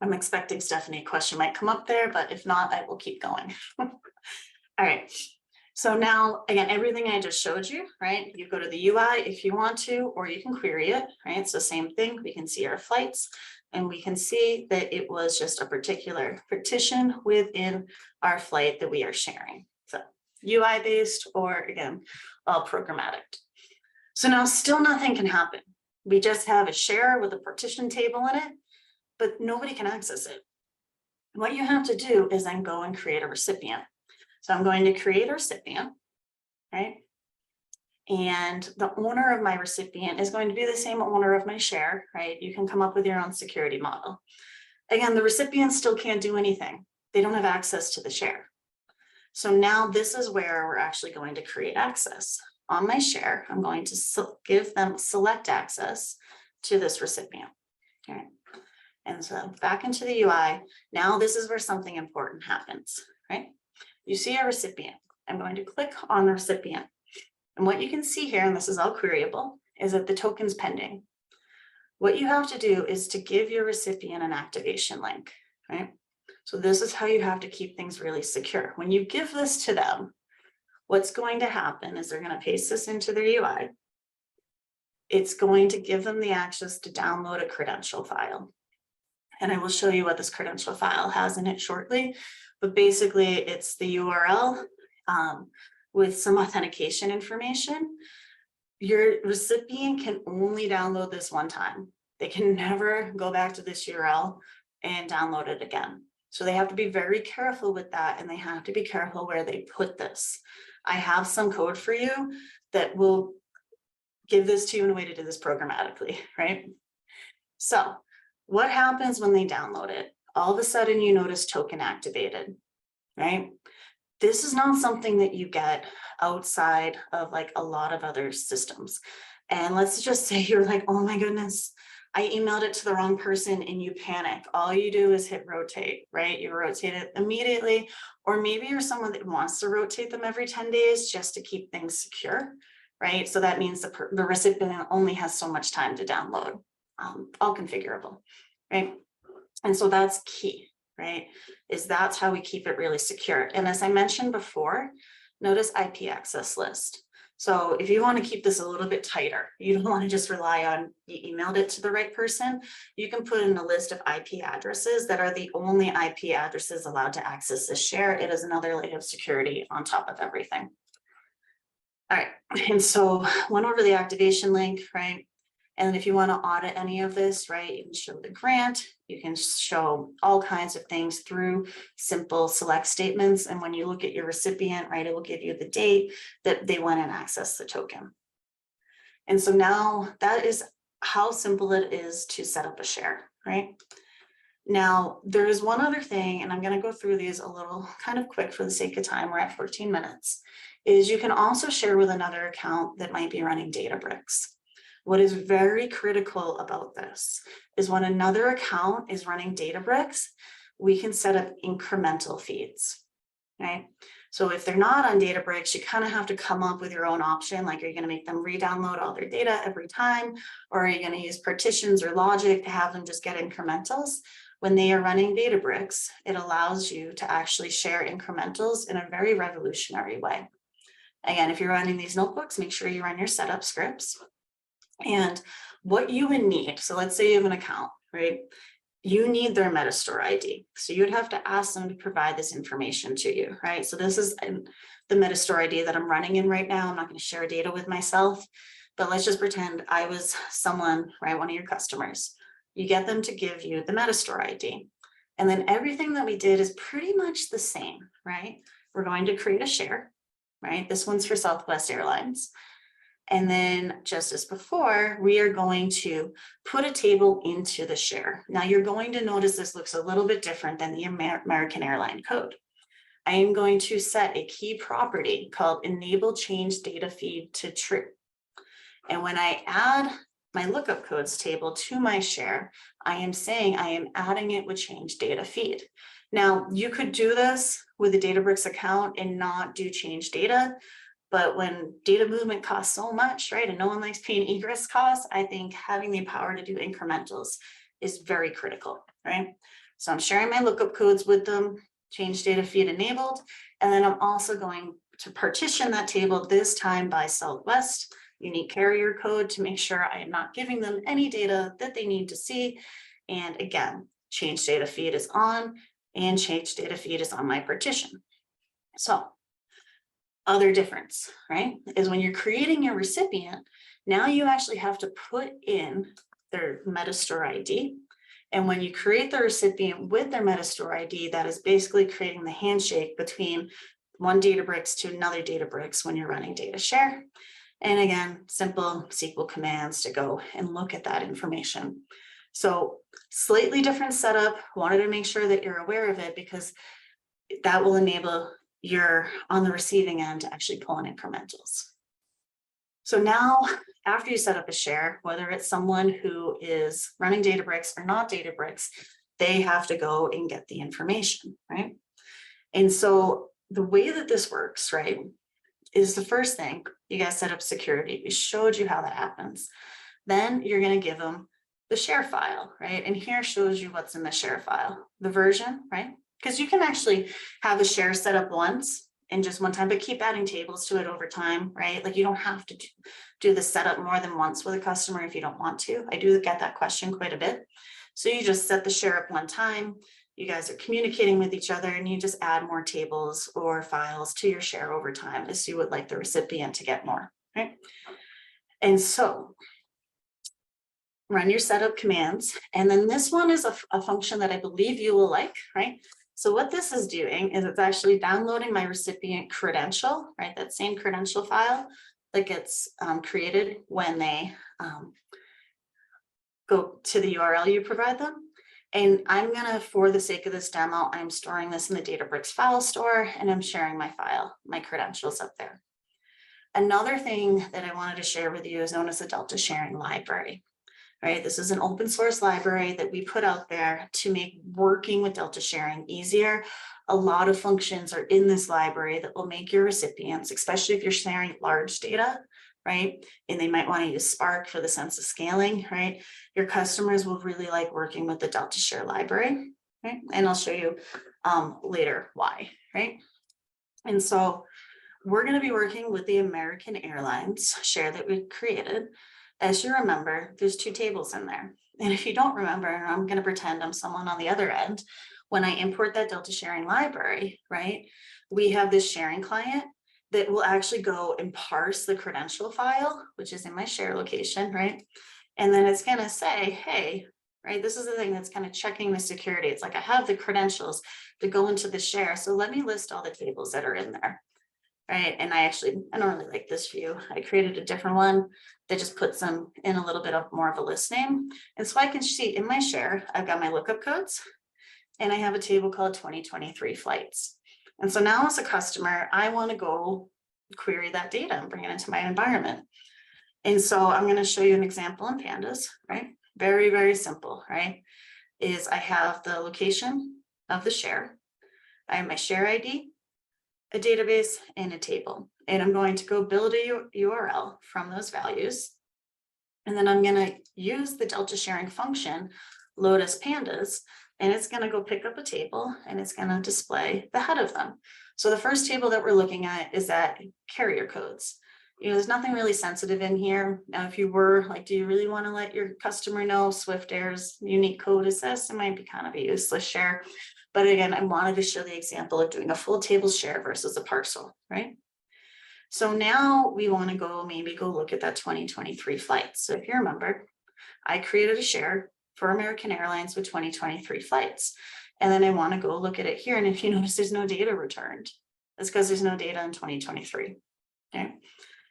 Speaker 2: I'm expecting Stephanie, a question might come up there, but if not, I will keep going. All right. So now, again, everything I just showed you, right? You go to the UI if you want to, or you can query it, right? So same thing, we can see our flights, and we can see that it was just a particular partition within our flight that we are sharing. So UI based, or again, all programmatic. So now still nothing can happen. We just have a share with a partition table in it, but nobody can access it. What you have to do is then go and create a recipient. So I'm going to create a recipient, right? And the owner of my recipient is going to be the same owner of my share, right? You can come up with your own security model. Again, the recipient still can't do anything. They don't have access to the share. So now this is where we're actually going to create access. On my share, I'm going to give them select access to this recipient, all right? And so back into the UI, now this is where something important happens, right? You see a recipient. I'm going to click on the recipient. And what you can see here, and this is all queryable, is that the token's pending. What you have to do is to give your recipient an activation link, right? So this is how you have to keep things really secure. When you give this to them, what's going to happen is they're going to paste this into their UI. It's going to give them the access to download a credential file. And I will show you what this credential file has in it shortly. But basically, it's the URL with some authentication information. Your recipient can only download this one time. They can never go back to this URL and download it again. So they have to be very careful with that, and they have to be careful where they put this. I have some code for you that will give this to you in a way to do this programmatically, right? So what happens when they download it? All of a sudden you notice token activated, right? this is not something that you get outside of like a lot of other systems. And let's just say you're like, oh my goodness, I emailed it to the wrong person, and you panic. All you do is hit rotate, right? You rotate it immediately, or maybe you're someone that wants to rotate them every 10 days just to keep things secure, right? So that means the recipient only has so much time to download, all configurable, right? And so that's key, right? Is that's how we keep it really secure. And as I mentioned before, notice IP access list. So if you want to keep this a little bit tighter, you don't want to just rely on you emailed it to the right person, you can put in a list of IP addresses that are the only IP addresses allowed to access this share. It is another layer of security on top of everything. All right, and so went over the activation link, right? And if you want to audit any of this, right, you can show the grant, you can show all kinds of things through simple select statements. And when you look at your recipient, right, it will give you the date that they went and accessed the token. And so now that is how simple it is to set up a share, right? Now, there is one other thing, and I'm going to go through these a little kind of quick for the sake of time. We're at 14 minutes, is you can also share with another account that might be running Databricks. What is very critical about this is when another account is running Databricks, we can set up incremental feeds, right? So if they're not on Databricks, you kind of have to come up with your own option. Like, are you going to make them re-download all their data every time? Or are you going to use partitions or logic to have them just get incrementals? When they are running Databricks, it allows you to actually share incrementals in a very revolutionary way. Again, if you're running these notebooks, make sure you run your setup scripts. And what you would need, so let's say you have an account, right? You need their Metastore ID. So you'd have to ask them to provide this information to you, right? So this is the Metastore ID that I'm running in right now. I'm not going to share data with myself, but let's just pretend I was someone, right? One of your customers. You get them to give you the Metastore ID. And then everything that we did is pretty much the same, right? We're going to create a share, right? This one's for Southwest Airlines. And then just as before, we are going to put a table into the share. Now you're going to notice this looks a little bit different than the American Airline code. I am going to set a key property called enable change data feed to true. And when I add my lookup codes table to my share, I am saying I am adding it with change data feed. Now you could do this with a Databricks account and not do change data. But when data movement costs so much, right, and no one likes paying egress costs, I think having the power to do incrementals is very critical, right? So I'm sharing my lookup codes with them, change data feed enabled, and then I'm also going to partition that table, this time by Southwest unique carrier code, to make sure I am not giving them any data that they need to see. And again, change data feed is on, and change data feed is on my partition. So other difference, right, is when you're creating your recipient, now you actually have to put in their Metastore ID. And when you create the recipient with their Metastore ID, that is basically creating the handshake between one Databricks to another Databricks when you're running data share. And again, simple SQL commands to go and look at that information. So slightly different setup. Wanted to make sure that you're aware of it, because that will enable you're on the receiving end to actually pull in incrementals. So now, after you set up a share, whether it's someone who is running Databricks or not Databricks, they have to go and get the information, right? And so the way that this works, right, is the first thing, you guys set up security. We showed you how that happens. Then you're going to give them the share file, right? And here shows you what's in the share file, the version, right? Because you can actually have a share set up once and just one time, but keep adding tables to it over time, right? Like you don't have to do the setup more than once with a customer if you don't want to. I do get that question quite a bit. So you just set the share up one time. You guys are communicating with each other, and you just add more tables or files to your share over time as you would like the recipient to get more, right? And so run your setup commands. And then this one is a function that I believe you will like, right? So what this is doing is it's actually downloading my recipient credential, right? That same credential file that gets created when they go to the URL you provide them. And I'm gonna, for the sake of this demo, I'm storing this in the Databricks file store and I'm sharing my file, my credentials up there. Another thing that I wanted to share with you is known as the Delta Sharing Library, right? This is an open source library that we put out there to make working with Delta sharing easier. A lot of functions are in this library that will make your recipients, especially if you're sharing large data, right? And they might want to use Spark for the sense of scaling, right? Your customers will really like working with the Delta Share library, right? And I'll show you later why, right? And so we're going to be working with the American Airlines share that we created. As you remember, there's 2 tables in there. And if you don't remember, I'm going to pretend I'm someone on the other end. When I import that Delta sharing library, right, we have this sharing client that will actually go and parse the credential file, which is in my share location, right? And then it's going to say, hey, right, this is the thing that's kind of checking the security. It's like I have the credentials to go into the share. So let me list all the tables that are in there. Right. And I don't really like this view. I created a different one that just puts them in a little bit of more of a list name. And so I can see in my share, I've got my lookup codes and I have a table called 2023 flights. And so now as a customer, I want to go query that data and bring it into my environment. And so I'm going to show you an example in Pandas, right? Very, very simple, right? Is I have the location of the share. I have my share ID, a database, and a table. And I'm going to go build a URL from those values. And then I'm going to use the Delta sharing function, load as pandas, and it's going to go pick up a table and it's going to display the head of them. So the first table that we're looking at is that carrier codes. You know, there's nothing really sensitive in here. Now, if you were like, do you really want to let your customer know Swift Air's unique code is this? It might be kind of a useless share. But again, I wanted to show the example of doing a full table share versus a parcel, right? So now we want to maybe go look at that 2023 flight. So if you remember, I created a share for American Airlines with 2023 flights. And then I want to go look at it here. And if you notice, there's no data returned. That's because there's no data in 2023. Okay.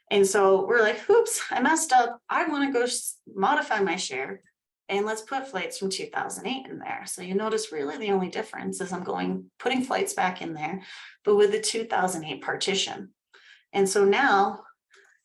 Speaker 2: And so we're like, oops, I messed up. I want to go modify my share. And let's put flights from 2008 in there. So you notice really the only difference is I'm putting flights back in there, but with the 2008 partition. And so now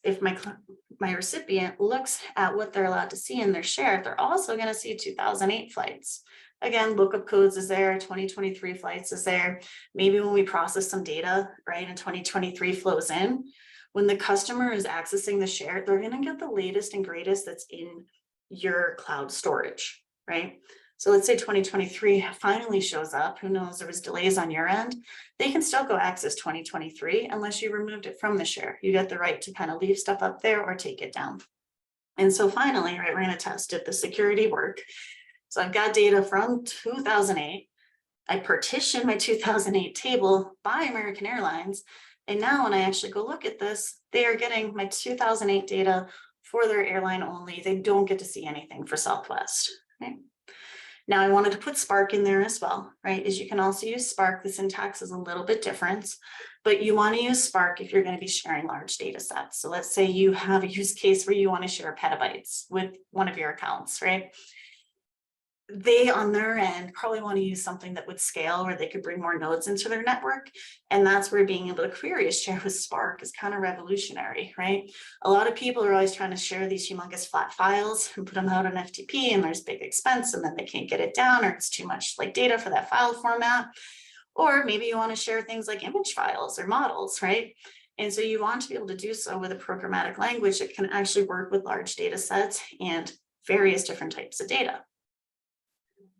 Speaker 2: if my recipient looks at what they're allowed to see in their share, they're also going to see 2008 flights. Again, lookup codes is there, 2023 flights is there. Maybe when we process some data, right, and 2023 flows in, when the customer is accessing the share, they're going to get the latest and greatest that's in your cloud storage, right? So let's say 2023 finally shows up. Who knows, there was delays on your end. They can still go access 2023 unless you removed it from the share. You get the right to kind of leave stuff up there or take it down. And so finally, right, we're going to test if the security work. So I've got data from 2008. I partitioned my 2008 table by American Airlines. And now when I actually go look at this, they are getting my 2008 data for their airline only. They don't get to see anything for Southwest. Right? Now I wanted to put Spark in there as well, right? As you can also use Spark, the syntax is a little bit different, but you want to use Spark if you're going to be sharing large data sets. So let's say you have a use case where you want to share petabytes with one of your accounts, right? They on their end probably want to use something that would scale where they could bring more nodes into their network. And that's where being able to query a share with Spark is kind of revolutionary, right? A lot of people are always trying to share these humongous flat files and put them out on FTP, and there's big expense and then they can't get it down, or it's too much like data for that file format. Or maybe you want to share things like image files or models, right? And so you want to be able to do so with a programmatic language that can actually work with large data sets and various different types of data.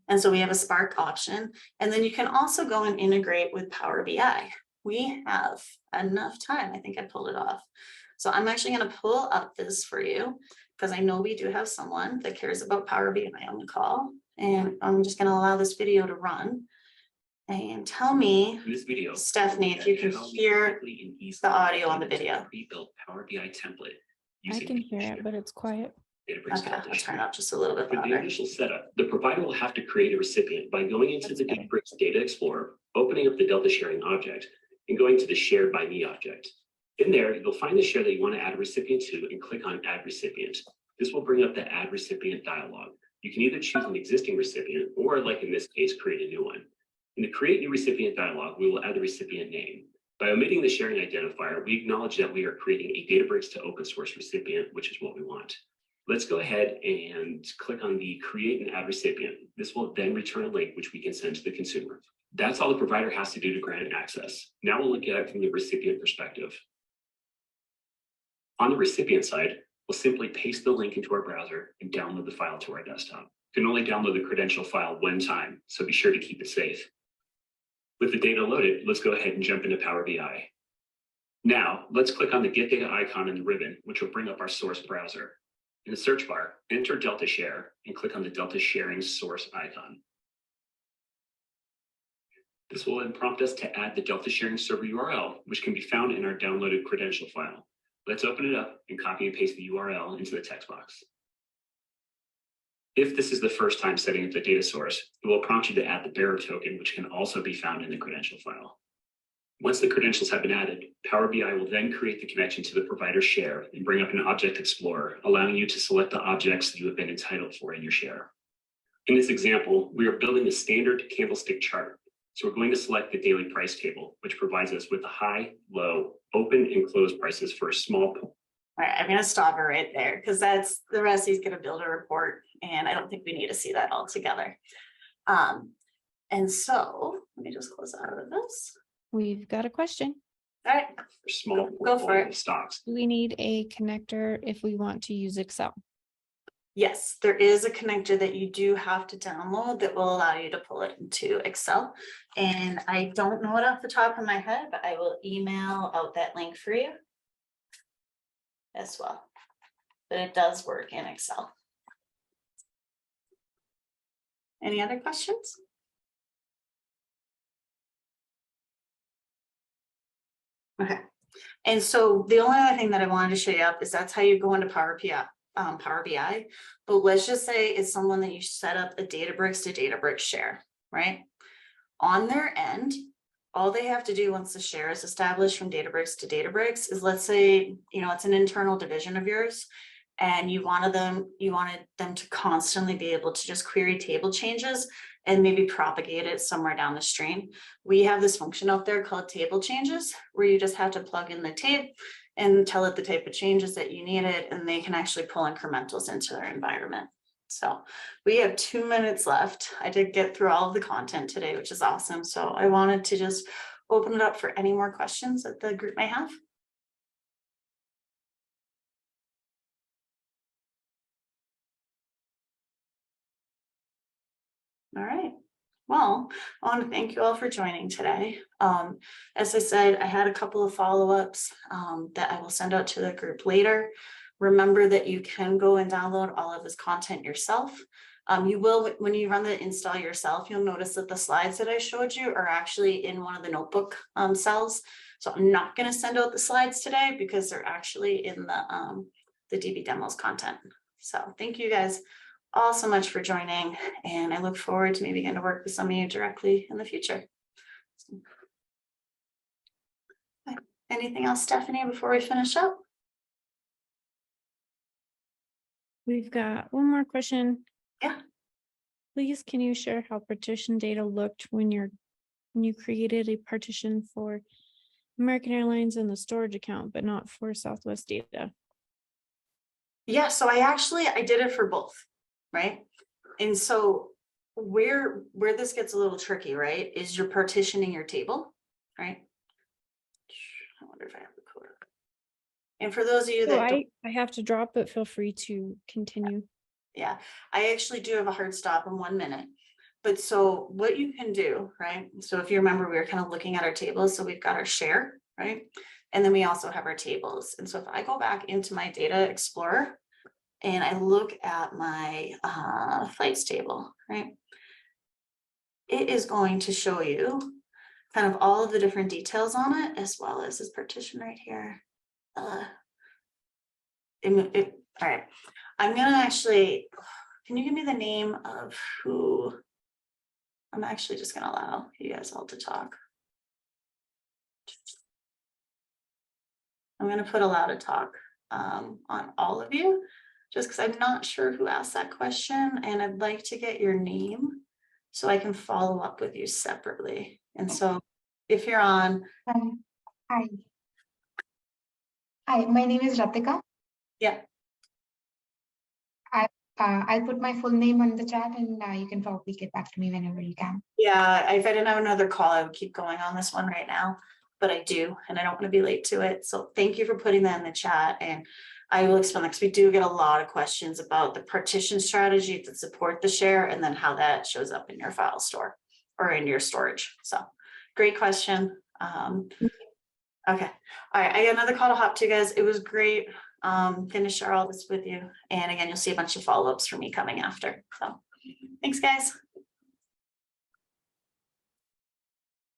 Speaker 2: And so we have a Spark option, and then you can also go and integrate with Power BI. We have enough time. I think I pulled it off. So I'm actually going to pull up this for you because I know we do have someone that cares about Power BI on the call. And I'm just going to allow this video to run. And tell me,
Speaker 3: this video,
Speaker 2: Stephanie, if you can hear the audio on the video.
Speaker 3: Pre-built Power BI template.
Speaker 1: I can hear it, but it's quiet.
Speaker 2: Okay, I'll turn it up just a little bit
Speaker 3: For the
Speaker 2: louder.
Speaker 3: initial setup, the provider will have to create a recipient by going into the Databricks Data Explorer, opening up the Delta sharing object, and going to the Shared by Me object. In there, you'll find the share that you want to add a recipient to and click on Add Recipient. This will bring up the Add Recipient dialog. You can either choose an existing recipient or, like in this case, create a new one. In the Create New Recipient dialog, we will add the recipient name. By omitting the sharing identifier, we acknowledge that we are creating a Databricks to open source recipient, which is what we want. Let's go ahead and click on the Create and Add Recipient. This will then return a link which we can send to the consumer. That's all the provider has to do to grant access. Now we'll look at it from the recipient perspective. On the recipient side, we'll simply paste the link into our browser and download the file to our desktop. You can only download the credential file one time, so be sure to keep it safe. With the data loaded, let's go ahead and jump into Power BI. Now, let's click on the Get Data icon in the ribbon, which will bring up our source browser. In the search bar, enter Delta Share and click on the Delta Sharing source icon. This will then prompt us to add the Delta Sharing server URL, which can be found in our downloaded credential file. Let's open it up and copy and paste the URL into the text box. If this is the first time setting up the data source, it will prompt you to add the bearer token, which can also be found in the credential file. Once the credentials have been added, Power BI will then create the connection to the provider share and bring up an Object Explorer, allowing you to select the objects that you have been entitled for in your share. In this example, we are building a standard candlestick chart. So we're going to select the daily price table, which provides us with the high, low, open, and close prices for a small pool.
Speaker 2: All right, I'm gonna stop it right there because that's the rest. He's gonna build a report, and I don't think we need to see that all together. And so let me just close out of this.
Speaker 1: We've got a question.
Speaker 2: All right,
Speaker 3: For small
Speaker 2: Go for
Speaker 3: portfolio
Speaker 2: it.
Speaker 3: stocks.
Speaker 1: Do we need a connector if we want to use Excel?
Speaker 2: yes, there is a connector that you do have to download that will allow you to pull it into Excel. And I don't know it off the top of my head, but I will email out that link for you as well. But it does work in Excel. Any other questions? Okay, and so the only other thing that I wanted to show you up is that's how you go into Power BI. But let's just say it's someone that you set up a Databricks to Databricks share, right? On their end, all they have to do once the share is established from Databricks to Databricks is, let's say, it's an internal division of yours, and you wanted them to constantly be able to just query table changes and maybe propagate it somewhere down the stream. We have this function out there called table changes, where you just have to plug in the tape and tell it the type of changes that you needed, and they can actually pull incrementals into their environment. So we have 2 minutes left. I did get through all of the content today, which is awesome. So I wanted to just open it up for any more questions that the group may have. All right. Well, I want to thank you all for joining today. As I said, I had a couple of follow-ups that I will send out to the group later. Remember that you can go and download all of this content yourself. You will, when you run the install yourself, you'll notice that the slides that I showed you are actually in one of the notebook cells. So I'm not going to send out the slides today because they're actually in the DB demos content. So thank you guys all so much for joining, and I look forward to maybe getting to work with some of you directly in the future. Anything else, Stephanie, before we finish up?
Speaker 1: We've got one more question.
Speaker 2: Yeah.
Speaker 1: Please, can you share how partition data looked when you created a partition for American Airlines and the storage account, but not for Southwest data?
Speaker 2: Yeah, so I did it for both, right? And so where this gets a little tricky, right, is you're partitioning your table, right? I wonder if I have the code. And for those of you
Speaker 1: So
Speaker 2: that don't,
Speaker 1: I have to drop, but feel free to continue.
Speaker 2: yeah, I actually do have a hard stop in 1 minute. But so what you can do, right? So if you remember, we were kind of looking at our tables. So we've got our share, right? And then we also have our tables. And so if I go back into my data explorer and I look at my flights table, right? It is going to show you kind of all of the different details on it, as well as this partition right here. All right, I'm gonna actually, can you give me the name of who? I'm actually just gonna allow you guys all to talk. I'm gonna put allow to talk on all of you. just because I'm not sure who asked that question, and I'd like to get your name so I can follow up with you separately. And so if you're on,
Speaker 4: Hi. Hi, my name is Ratika.
Speaker 2: yeah,
Speaker 4: I'll put my full name on the chat and you can probably get back to me whenever you can.
Speaker 2: yeah, if I didn't have another call, I would keep going on this one right now, but I do, and I don't want to be late to it. So thank you for putting that in the chat, and I will explain that because we do get a lot of questions about the partition strategy to support the share and then how that shows up in your file store or in your storage. So great question. Okay, all right, I got another call to hop to, guys. It was great. Gonna share all this with you. And again, you'll see a bunch of follow-ups from me coming after. So thanks, guys.